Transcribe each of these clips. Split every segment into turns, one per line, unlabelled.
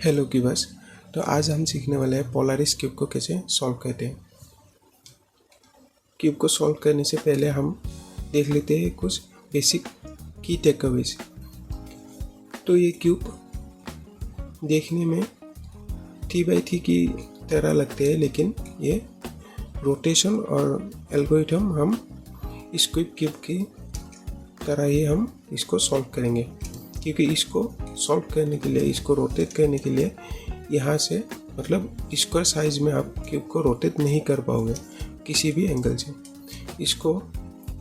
Hello cubers. तो आज हम सीखने वाले हैं पोलारिस क्यूब को कैसे सॉल्व करते हैं। क्यूब को सॉल्व करने से पहले हम देख लेते हैं कुछ बेसिक की टेकअवेज। तो ये क्यूब देखने में 3x3 की तरह लगते हैं, लेकिन ये रोटेशन और एल्गोरिथम हम इस क्यूब की तरह ही हम इसको सॉल्व करेंगे, क्योंकि इसको सॉल्व करने के लिए, इसको रोटेट करने के लिए यहाँ से मतलब स्क्वायर साइज में आप क्यूब को रोटेट नहीं कर पाओगे किसी भी एंगल से। इसको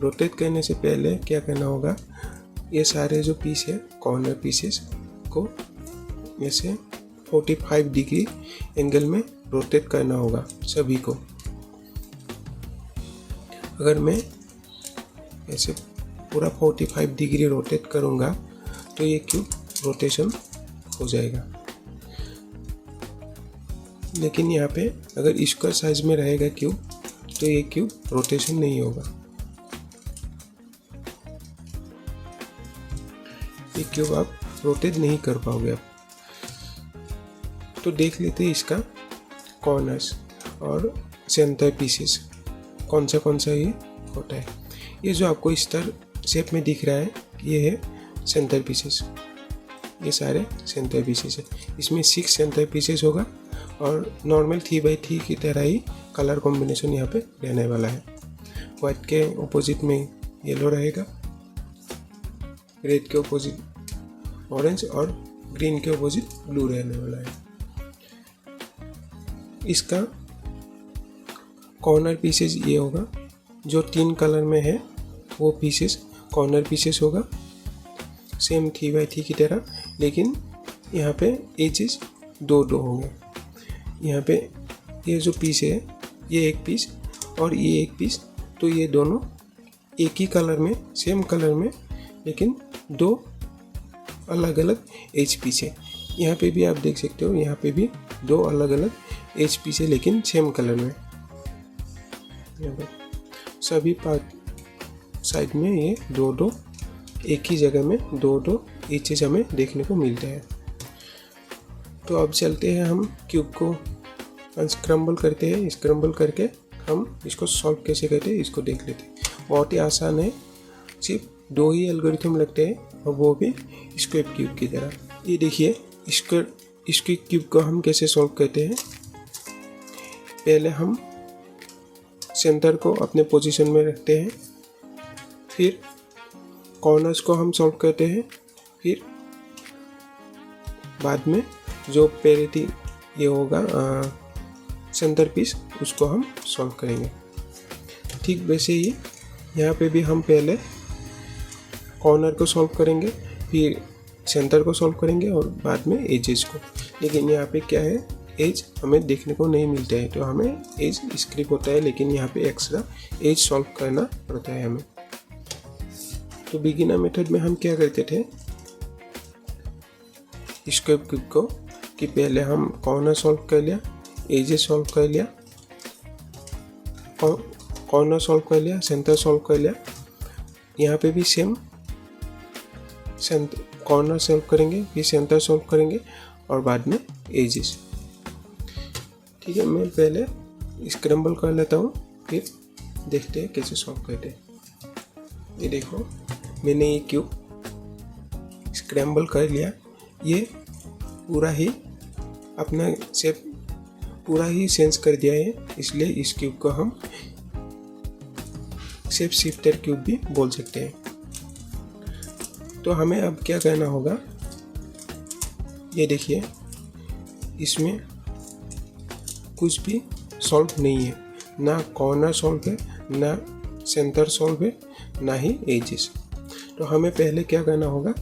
रोटेट करने से पहले क्या करना होगा, ये सारे जो पीस है कॉर्नर पीसेस को ऐसे 45 डिग्री एंगल में रोटेट करना होगा सभी को। अगर मैं ऐसे पूरा 45 डिग्री रोटेट करूँगा तो ये क्यूब रोटेशन हो जाएगा, लेकिन यहाँ पे अगर स्क्वायर साइज में रहेगा क्यूब तो ये क्यूब रोटेशन नहीं होगा। ये क्यूब आप रोटेट नहीं कर पाओगे। आप तो देख लेते हैं इसका कॉर्नर्स और सेंटर पीसेस कौन सा ये होता है। ये जो आपको स्टार शेप में दिख रहा है ये है सेंटर पीसेस। ये सारे सेंटर पीसेस है। इसमें 6 सेंटर पीसेस होगा और नॉर्मल 3x3 की तरह ही कलर कॉम्बिनेशन यहाँ पे रहने वाला है। वाइट के ऑपोजिट में येलो रहेगा, रेड के ऑपोजिट ऑरेंज और ग्रीन के ऑपोजिट ब्लू रहने वाला है। इसका कॉर्नर पीसेस ये होगा, जो 3 कलर में है वो पीसेस कॉर्नर पीसेस होगा, सेम 3x3 की तरह, लेकिन यहाँ पे एजेस 2 होंगे। यहाँ पे ये जो पीस है ये एक पीस और ये एक पीस, तो ये दोनों एक ही कलर में, सेम कलर में, लेकिन 2 अलग अलग एज पीस है। यहाँ पे भी आप देख सकते हो, यहाँ पे भी 2 अलग अलग एज पीस है, लेकिन सेम कलर में। यहाँ पे सभी पार्ट साइड में ये 2 एक ही जगह में 2 एजेस हमें देखने को मिलते हैं। तो अब चलते हैं, हम क्यूब को अनस्क्रम्बल करते हैं। स्क्रम्बल करके हम इसको सॉल्व कैसे करते हैं इसको देख लेते हैं। बहुत ही आसान है, सिर्फ 2 ही एल्गोरिथम लगते हैं और वो भी स्क्वायर क्यूब की तरह। ये देखिए स्क्वायर क्यूब को हम कैसे सॉल्व करते हैं। पहले हम सेंटर को अपने पोजीशन में रखते हैं, फिर कॉर्नर्स को हम सॉल्व करते हैं, फिर बाद में जो पेरिटी ये होगा सेंटर पीस उसको हम सॉल्व करेंगे। ठीक वैसे ही यहाँ पे भी हम पहले कॉर्नर को सॉल्व करेंगे, फिर सेंटर को सॉल्व करेंगे और बाद में एजेस को। लेकिन यहाँ पे क्या है, एज हमें देखने को नहीं मिलता है, तो हमें एज स्क्रिप होता है, लेकिन यहाँ पे एक्स्ट्रा एज सॉल्व करना पड़ता है हमें। तो बिगिनर मेथड में हम क्या करते थे, स्क्वायर क्यूब को कि पहले हम कॉर्नर सॉल्व कर लिया, एजेस सॉल्व कर लिया, कॉर्नर सॉल्व कर लिया, सेंटर सॉल्व कर लिया। यहाँ पे भी सेम कॉर्नर सॉल्व करेंगे, फिर सेंटर सॉल्व करेंगे और बाद में एजेस। ठीक है, मैं पहले स्क्रम्बल कर लेता हूँ, फिर देखते हैं कैसे सॉल्व करते हैं। ये देखो, मैंने ये क्यूब स्क्रैम्बल कर लिया। ये पूरा ही अपना शेप पूरा ही चेंज कर दिया है, इसलिए इस क्यूब को हम शेप शिफ्टर क्यूब भी बोल सकते हैं। तो हमें अब क्या करना होगा, ये देखिए इसमें कुछ भी सॉल्व नहीं है, ना कॉर्नर सॉल्व है, ना सेंटर सॉल्व है, ना ही एजेस। तो हमें पहले क्या करना होगा,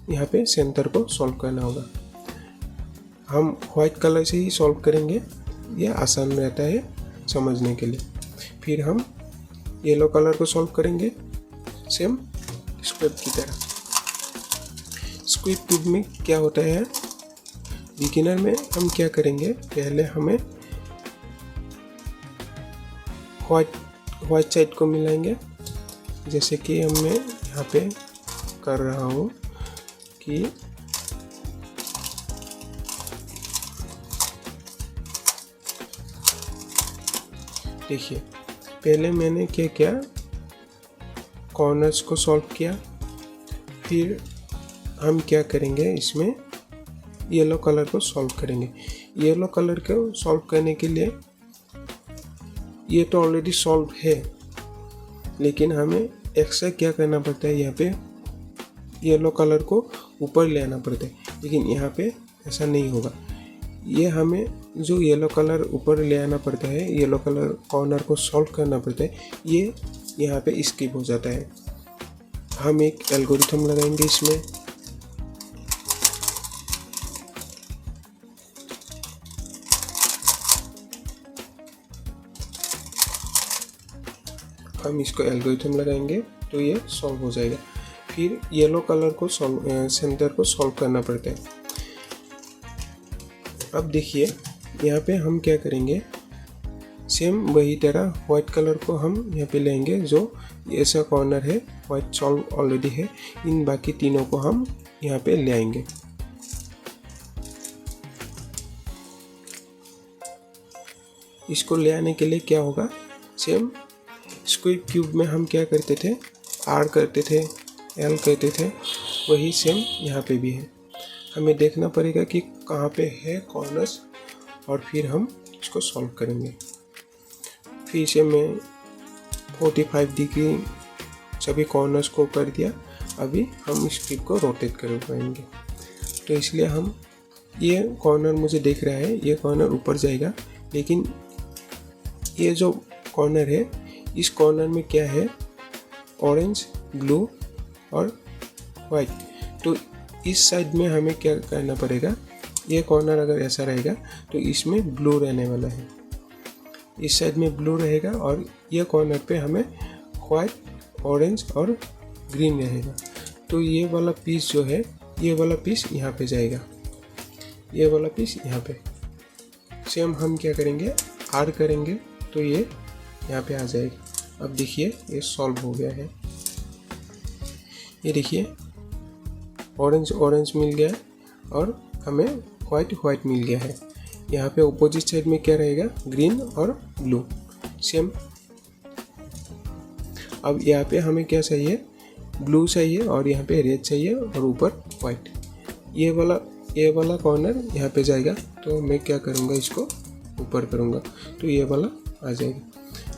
यहाँ पे सेंटर को सॉल्व करना होगा। हम व्हाइट कलर से ही सॉल्व करेंगे, ये आसान रहता है समझने के लिए। फिर हम येलो कलर को सॉल्व करेंगे, सेम स्क्वायर की तरह। स्क्वायर क्यूब में क्या होता है, बिगिनर में हम क्या करेंगे, पहले हमें व्हाइट साइड को मिलाएंगे, जैसे कि मैं यहाँ पे कर रहा हूँ कि देखिए पहले मैंने क्या किया, कॉर्नर्स को सॉल्व किया, फिर हम क्या करेंगे, इसमें येलो कलर को सॉल्व करेंगे। येलो कलर को सॉल्व करने के लिए ये तो ऑलरेडी सॉल्व है, लेकिन हमें एक्स्ट्रा क्या करना पड़ता है, यहाँ पे येलो कलर को ऊपर ले आना पड़ता है, लेकिन यहाँ पे ऐसा नहीं होगा। ये हमें जो येलो कलर ऊपर ले आना पड़ता है, येलो कलर कॉर्नर को सॉल्व करना पड़ता है, ये यहाँ पे स्किप हो जाता है। हम एक एल्गोरिथम लगाएंगे इसमें। हम इसको एल्गोरिथम लगाएंगे तो ये सॉल्व हो जाएगा। फिर येलो कलर को सेंटर को सॉल्व करना पड़ता है। अब देखिए यहाँ पे हम क्या करेंगे, सेम वही तरह वाइट कलर को हम यहाँ पे लेंगे, जो ऐसा कॉर्नर है वाइट सॉल्व ऑलरेडी है, इन बाकी तीनों को हम यहाँ पे ले आएंगे। इसको ले आने के लिए क्या होगा, सेम स्क्वायर क्यूब में हम क्या करते थे, आर करते थे, एल करते थे, वही सेम यहाँ पे भी है। हमें देखना पड़ेगा कि कहाँ पे है कॉर्नर्स, और फिर हम इसको सॉल्व करेंगे। फिर से मैं 45 डिग्री सभी कॉर्नर्स को कर दिया। अभी हम इस क्यूब को रोटेट कर पाएंगे, तो इसलिए हम, ये कॉर्नर मुझे देख रहा है, ये कॉर्नर ऊपर जाएगा, लेकिन ये जो कॉर्नर है, इस कॉर्नर में क्या है, ऑरेंज, ब्लू और वाइट। तो इस साइड में हमें क्या करना पड़ेगा, ये कॉर्नर अगर ऐसा रहेगा तो इसमें ब्लू रहने वाला है, इस साइड में ब्लू रहेगा, और ये कॉर्नर पे हमें वाइट, ऑरेंज और ग्रीन रहेगा। तो ये वाला पीस जो है, ये वाला पीस यहाँ पे जाएगा, ये वाला पीस यहाँ पे। सेम हम क्या करेंगे, आर करेंगे तो ये यहाँ पे आ जाएगा। अब देखिए ये सॉल्व हो गया है। ये देखिए ऑरेंज ऑरेंज मिल गया और हमें वाइट वाइट मिल गया है। यहाँ पे अपोजिट साइड में क्या रहेगा, ग्रीन और ब्लू सेम। अब यहाँ पे हमें क्या चाहिए, ब्लू चाहिए, और यहाँ पे रेड चाहिए, और ऊपर वाइट। ये वाला कॉर्नर यहाँ पे जाएगा, तो मैं क्या करूँगा, इसको ऊपर करूँगा तो ये वाला आ जाएगा।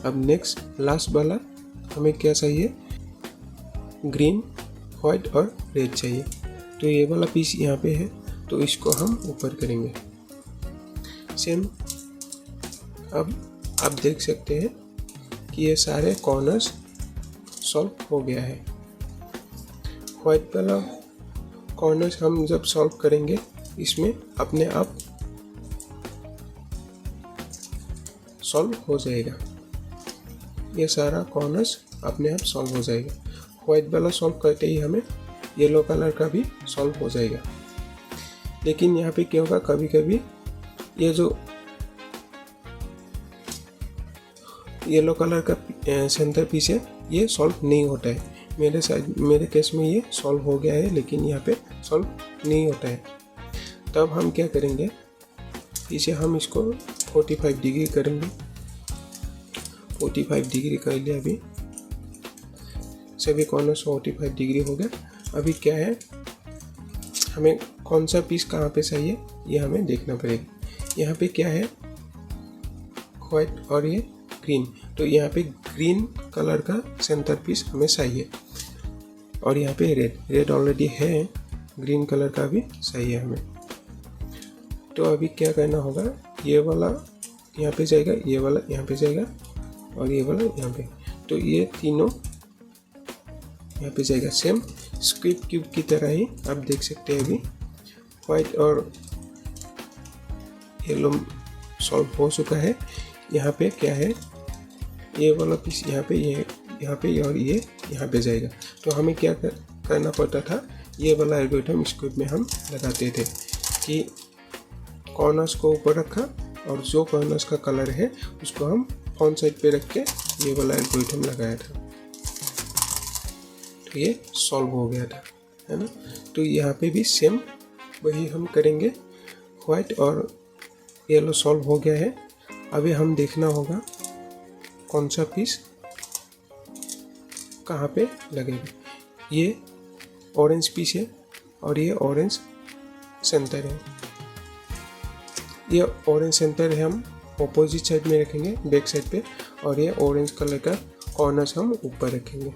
अब नेक्स्ट लास्ट वाला हमें क्या चाहिए, ग्रीन, वाइट और रेड चाहिए, तो ये वाला पीस यहाँ पे है, तो इसको हम ऊपर करेंगे सेम। अब आप देख सकते हैं कि ये सारे कॉर्नर्स सॉल्व हो गया है। वाइट वाला कॉर्नर्स हम जब सॉल्व करेंगे, इसमें अपने आप सॉल्व हो जाएगा, ये सारा कॉर्नर्स अपने आप सॉल्व हो जाएगा। वाइट वाला सॉल्व करते ही हमें येलो कलर का भी सॉल्व हो जाएगा। लेकिन यहाँ पे क्या होगा, कभी कभी ये जो येलो कलर का सेंटर पीस है, ये सॉल्व नहीं होता है। मेरे केस में ये सॉल्व हो गया है, लेकिन यहाँ पे सॉल्व नहीं होता है। तब हम क्या करेंगे, इसे हम इसको 45 डिग्री करेंगे। 45 डिग्री कर लिया, अभी सभी कॉर्नर 45 डिग्री हो गया। अभी क्या है, हमें कौन सा पीस कहाँ पे चाहिए, ये हमें देखना पड़ेगा। यहाँ पे क्या है, वाइट और ये ग्रीन, तो यहाँ पे ग्रीन कलर का सेंटर पीस हमें चाहिए, और यहाँ पे रेड ऑलरेडी है, ग्रीन कलर का भी चाहिए हमें। तो अभी क्या करना होगा, ये वाला यहाँ पे जाएगा, ये वाला यहाँ पे जाएगा, और ये वाला यहाँ पे, तो ये तीनों यहाँ पे जाएगा। सेम स्क्वायर क्यूब की तरह ही आप देख सकते हैं। अभी वाइट और येलो सॉल्व हो चुका है। यहाँ पे क्या है, ये वाला पीस यहाँ पे, ये यहाँ पे, और ये यहाँ पे जाएगा। तो हमें क्या करना पड़ता था, ये वाला एल्गोरिथम स्क्वायर में हम लगाते थे कि कॉर्नर्स को ऊपर रखा, और जो कॉर्नर्स का कलर है उसको हम फ्रंट साइड पे रख के ये वाला एल्गोरिथम लगाया था, तो ये सॉल्व हो गया था, है ना। तो यहाँ पे भी सेम वही हम करेंगे। वाइट और येलो सॉल्व हो गया है। अभी हम देखना होगा कौन सा पीस कहाँ पे लगेगा। ये ऑरेंज पीस है और ये ऑरेंज सेंटर है। ये ऑरेंज सेंटर है हम ऑपोजिट साइड में रखेंगे बैक साइड पे, और ये ऑरेंज कलर का कॉर्नर्स हम ऊपर रखेंगे।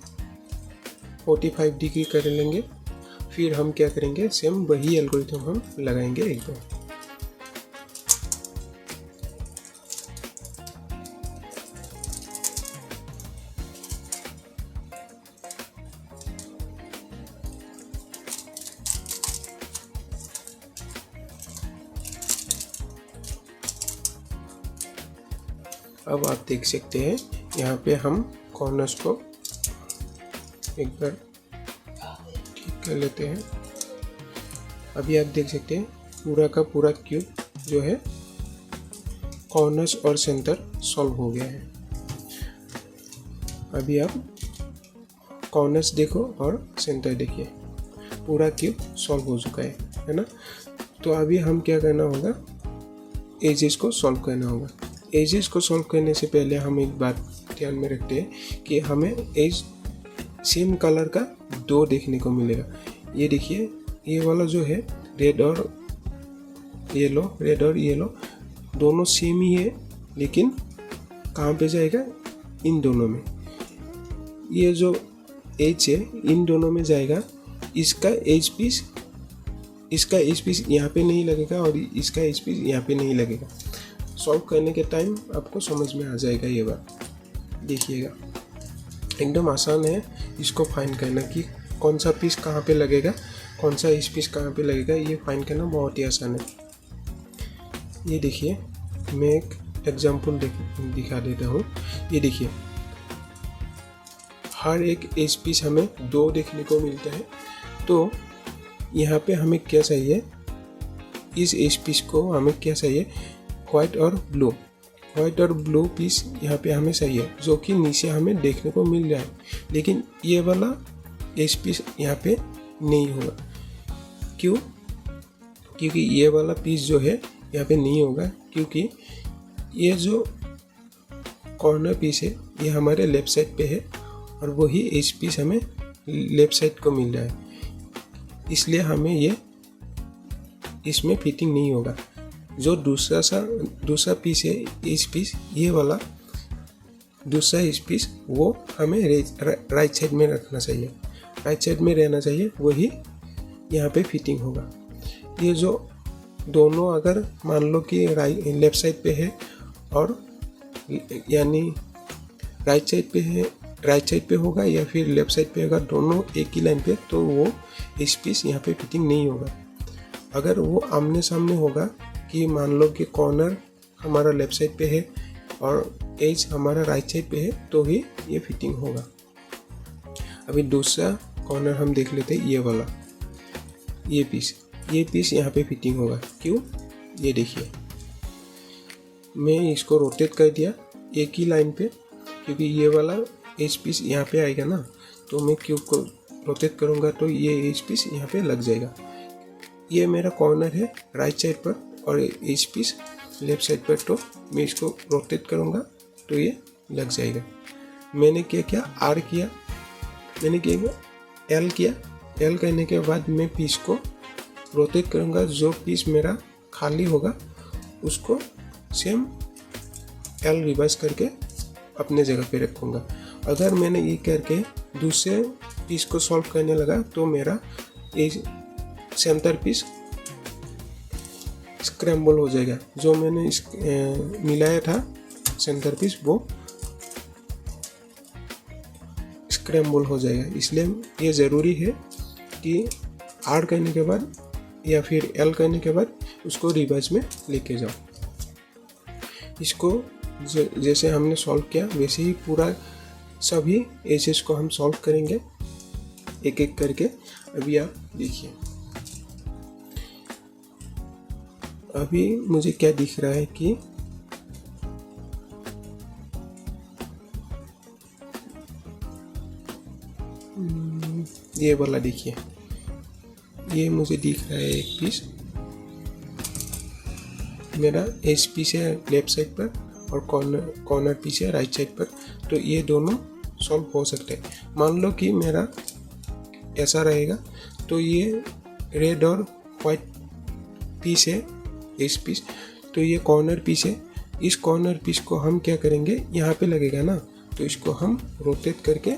45 डिग्री कर लेंगे। फिर हम क्या करेंगे, सेम वही एल्गोरिथम हम लगाएंगे एक बार। अब आप देख सकते हैं यहाँ पे हम कॉर्नर्स को एक बार ठीक कर लेते हैं। अभी आप देख सकते हैं पूरा का पूरा क्यूब जो है कॉर्नर्स और सेंटर सॉल्व हो गया है। अभी आप कॉर्नर्स देखो और सेंटर देखिए, पूरा क्यूब सॉल्व हो चुका है ना। तो अभी हम क्या करना होगा, एजेस को सॉल्व करना होगा। एजेस को सॉल्व करने से पहले हम एक बात ध्यान में रखते हैं कि हमें एज सेम कलर का दो देखने को मिलेगा। ये देखिए, ये वाला जो है रेड और येलो दोनों सेम ही है, लेकिन कहाँ पे जाएगा, इन दोनों में। ये जो एज है इन दोनों में जाएगा। इसका एज पीस यहाँ पे नहीं लगेगा और इसका एज पीस यहाँ पे नहीं लगेगा। सॉल्व करने के टाइम आपको समझ में आ जाएगा ये बात। देखिएगा, एकदम आसान है इसको फाइंड करना कि कौन सा पीस कहाँ पे लगेगा, कौन सा इस पीस कहाँ पे लगेगा। ये फाइंड करना बहुत ही आसान है। ये देखिए, मैं एक एग्जांपल दिखा देता हूँ। ये देखिए, हर एक एज पीस हमें दो देखने को मिलता है। तो यहाँ पे हमें क्या चाहिए, इस एज पीस को हमें क्या चाहिए, व्हाइट और ब्लू पीस यहाँ पे हमें चाहिए, जो कि नीचे हमें देखने को मिल रहा है। लेकिन ये वाला एज पीस यहाँ पे नहीं होगा। क्यों? क्योंकि ये वाला पीस जो है यहाँ पे नहीं होगा, क्योंकि ये जो कॉर्नर पीस है ये हमारे लेफ्ट साइड पे है और वही एज पीस हमें लेफ्ट साइड को मिल रहा है, इसलिए हमें ये इसमें फिटिंग नहीं होगा। जो दूसरा पीस है, एज पीस, ये वाला दूसरा एज पीस, वो हमें राइट साइड में रखना चाहिए, राइट साइड में रहना चाहिए, वही यहाँ पे फिटिंग होगा। ये जो दोनों अगर मान लो कि लेफ्ट साइड पे है और यानी राइट साइड पे होगा या फिर लेफ्ट साइड पे होगा, दोनों एक ही लाइन पे, तो वो एज पीस यहाँ पे फिटिंग नहीं होगा। अगर वो आमने सामने होगा कि मान लो कि कॉर्नर हमारा लेफ्ट साइड पे है और एज हमारा राइट साइड पे है, तो ही ये फिटिंग होगा। अभी दूसरा कॉर्नर हम देख लेते हैं, ये वाला, ये पीस यहाँ पे फिटिंग होगा। क्यों? ये देखिए, मैं इसको रोटेट कर दिया एक ही लाइन पे, क्योंकि ये वाला एज पीस यहाँ पे आएगा ना, तो मैं क्यूब को रोटेट करूँगा तो ये एज पीस यहाँ पे लग जाएगा। ये मेरा कॉर्नर है राइट साइड पर और एज पीस लेफ्ट साइड पर, तो मैं इसको रोटेट करूँगा तो ये लग जाएगा। मैंने क्या किया, आर किया, मैंने क्या एल किया। एल करने के बाद मैं पीस को रोटेट करूँगा, जो पीस मेरा खाली होगा उसको सेम एल रिवर्स करके अपने जगह पे रखूँगा। अगर मैंने ये करके दूसरे पीस को सॉल्व करने लगा तो मेरा एज सेंटर पीस स्क्रैम्बल हो जाएगा। जो मैंने मिलाया था सेंटर पीस, वो स्क्रैम्बल हो जाएगा। इसलिए ये ज़रूरी है कि आर करने के बाद या फिर एल करने के बाद उसको रिवर्स में लेके जाओ। इसको जैसे हमने सॉल्व किया वैसे ही पूरा सभी एजेस को हम सॉल्व करेंगे एक एक करके। अभी आप देखिए, अभी मुझे क्या दिख रहा है कि ये वाला देखिए, ये मुझे दिख रहा है एक पीस मेरा एज पीस है लेफ्ट साइड पर और कॉर्नर पीस है राइट साइड पर, तो ये दोनों सॉल्व हो सकते हैं। मान लो कि मेरा ऐसा रहेगा, तो ये रेड और वाइट पीस है, इस पीस, तो ये कॉर्नर पीस है। इस कॉर्नर पीस को हम क्या करेंगे, यहाँ पे लगेगा ना, तो इसको हम रोटेट करके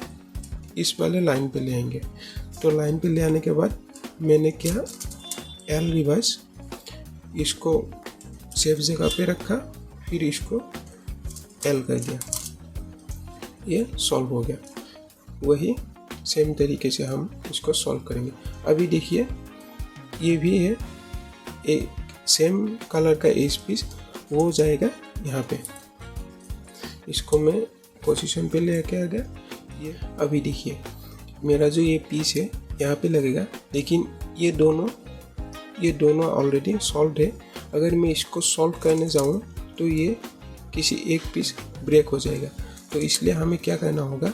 इस वाले लाइन पे ले आएंगे। तो लाइन पे ले आने के बाद मैंने क्या, एल रिवर्स, इसको सेफ जगह पे रखा, फिर इसको एल कर दिया, ये सॉल्व हो गया। वही सेम तरीके से हम इसको सॉल्व करेंगे। अभी देखिए ये भी है, एक सेम कलर का एज पीस, वो जाएगा यहाँ पे, इसको मैं पोजीशन पे ले आके आ गया। ये अभी देखिए मेरा जो ये पीस है यहाँ पे लगेगा, लेकिन ये दोनों ऑलरेडी सॉल्व है। अगर मैं इसको सॉल्व करने जाऊँ तो ये किसी एक पीस ब्रेक हो जाएगा, तो इसलिए हमें क्या करना होगा,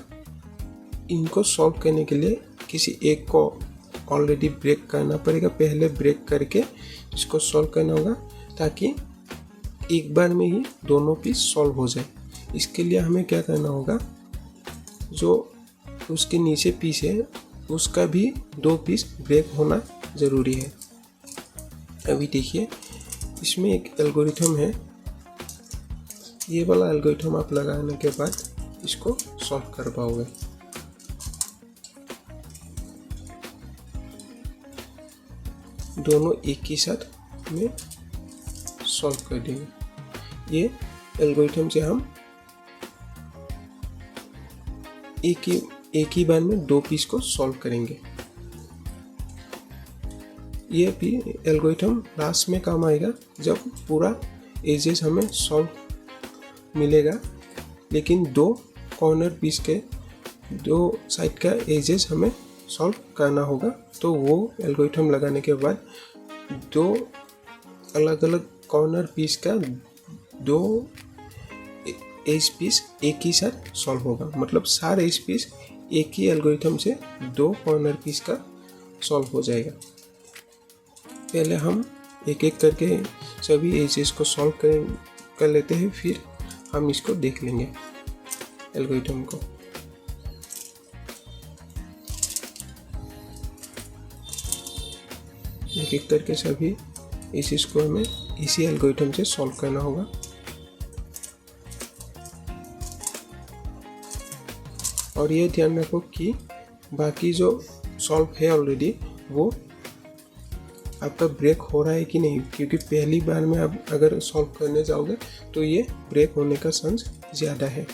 इनको सॉल्व करने के लिए किसी एक को ऑलरेडी ब्रेक करना पड़ेगा, पहले ब्रेक करके इसको सॉल्व करना होगा, ताकि एक बार में ही दोनों पीस सॉल्व हो जाए। इसके लिए हमें क्या करना होगा, जो उसके नीचे पीस है उसका भी 2 पीस ब्रेक होना ज़रूरी है। अभी देखिए इसमें एक एल्गोरिथम है, ये वाला एल्गोरिथम आप लगाने के बाद इसको सॉल्व कर पाओगे। दोनों एक ही साथ में सॉल्व कर देंगे। ये एल्गोरिथम से हम एक ही बार में 2 पीस को सॉल्व करेंगे। ये भी एल्गोरिथम लास्ट में काम आएगा जब पूरा एजेस हमें सॉल्व मिलेगा, लेकिन 2 कॉर्नर पीस के 2 साइड का एजेस हमें सॉल्व करना होगा। तो वो एल्गोरिथम लगाने के बाद 2 अलग अलग कॉर्नर पीस का 2 एज पीस एक ही साथ सॉल्व होगा, मतलब सारे एज पीस एक ही एल्गोरिथम से 2 कॉर्नर पीस का सॉल्व हो जाएगा। पहले हम एक एक करके सभी एजेस को सॉल्व कर लेते हैं, फिर हम इसको देख लेंगे एल्गोरिथम को। एक एक करके सभी एजेस को हमें इसी एल्गोरिथम से सॉल्व करना होगा। और ये ध्यान रखो कि बाकी जो सॉल्व है ऑलरेडी वो आपका ब्रेक हो रहा है कि नहीं, क्योंकि पहली बार में आप अगर सॉल्व करने जाओगे तो ये ब्रेक होने का चांस ज़्यादा है।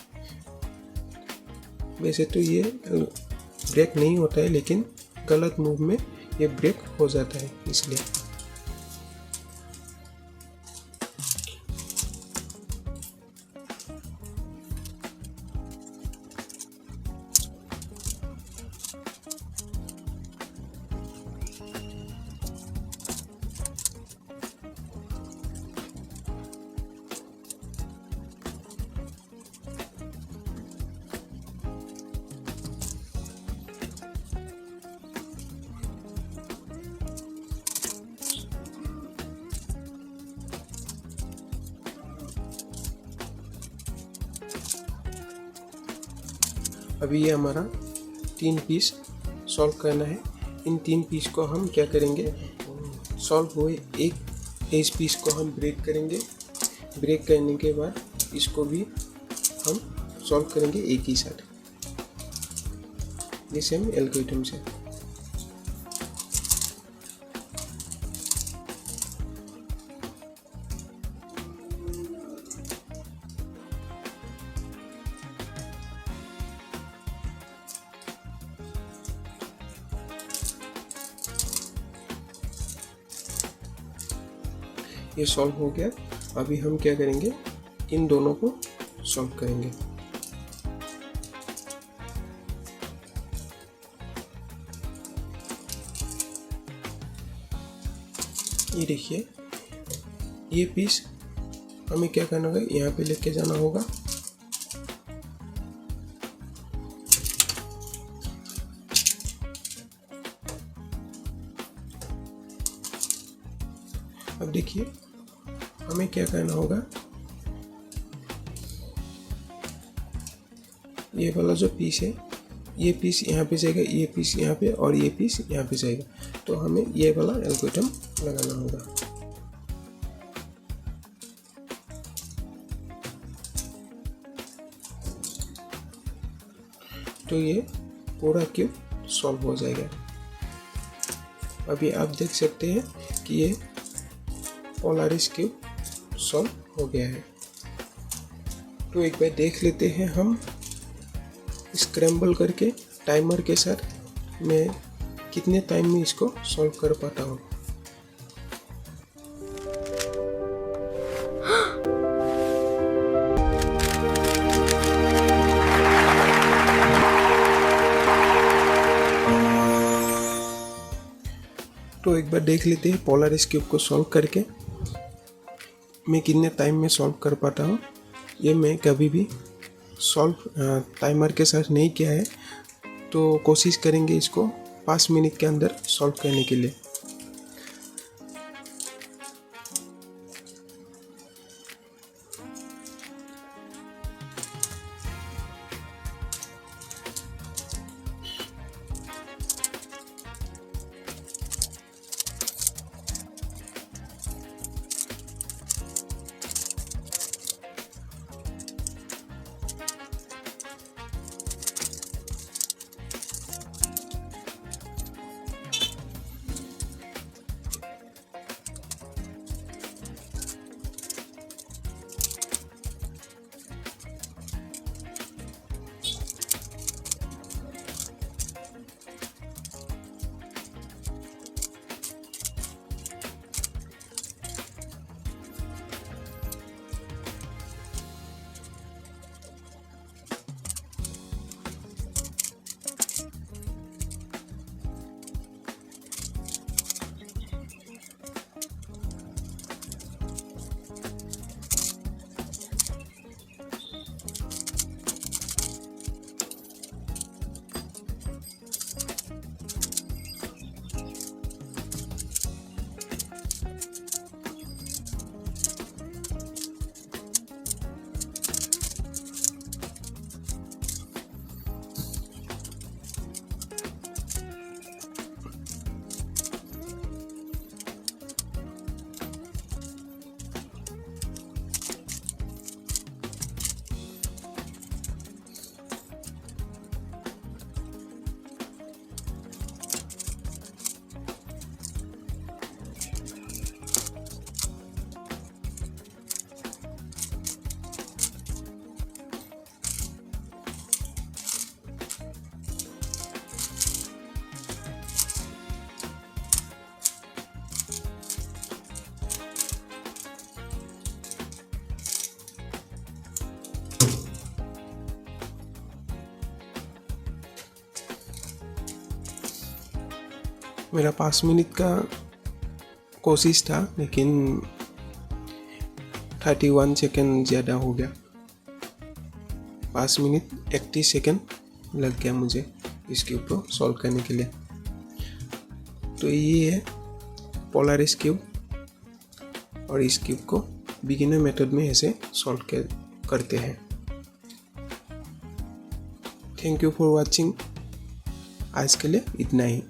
वैसे तो ये ब्रेक नहीं होता है, लेकिन गलत मूव में ये ब्रेक हो जाता है, इसलिए। अभी ये हमारा 3 पीस सॉल्व करना है। इन 3 पीस को हम क्या करेंगे, सॉल्व हुए एक एज पीस को हम ब्रेक करेंगे। ब्रेक करने के बाद इसको भी हम सॉल्व करेंगे एक ही साथ, ये सेम एल्गोरिथम से। ये सॉल्व हो गया। अभी हम क्या करेंगे, इन दोनों को सॉल्व करेंगे। ये देखिए, ये पीस हमें क्या करना होगा, यहाँ पे लेके जाना होगा। अब देखिए हमें क्या करना होगा, ये वाला जो पीस है, ये पीस यहाँ पे जाएगा, ये पीस यहाँ पे, और ये पीस यहाँ पे जाएगा। तो हमें ये वाला एल्गोरिथम लगाना होगा। तो ये पूरा क्यूब सॉल्व हो जाएगा। अभी आप देख सकते हैं कि ये पोलारिस क्यूब सॉल्व हो गया है। तो एक बार देख लेते हैं हम स्क्रैम्बल करके टाइमर के साथ मैं कितने टाइम में इसको सॉल्व कर पाता हूँ। तो एक बार देख लेते हैं पोलारिस क्यूब को सॉल्व करके मैं कितने टाइम में सॉल्व कर पाता हूँ। ये मैं कभी भी सॉल्व टाइमर के साथ नहीं किया है, तो कोशिश करेंगे इसको 5 मिनट के अंदर सॉल्व करने के लिए। मेरा 5 मिनट का कोशिश था, लेकिन 31 सेकेंड ज़्यादा हो गया। 5 मिनट 31 सेकेंड लग गया मुझे इस क्यूब को सॉल्व करने के लिए। तो ये है पोलारिस क्यूब, और इस क्यूब को बिगिनर मेथड में ऐसे सॉल्व करते हैं। Thank you for watching. आज के लिए इतना ही।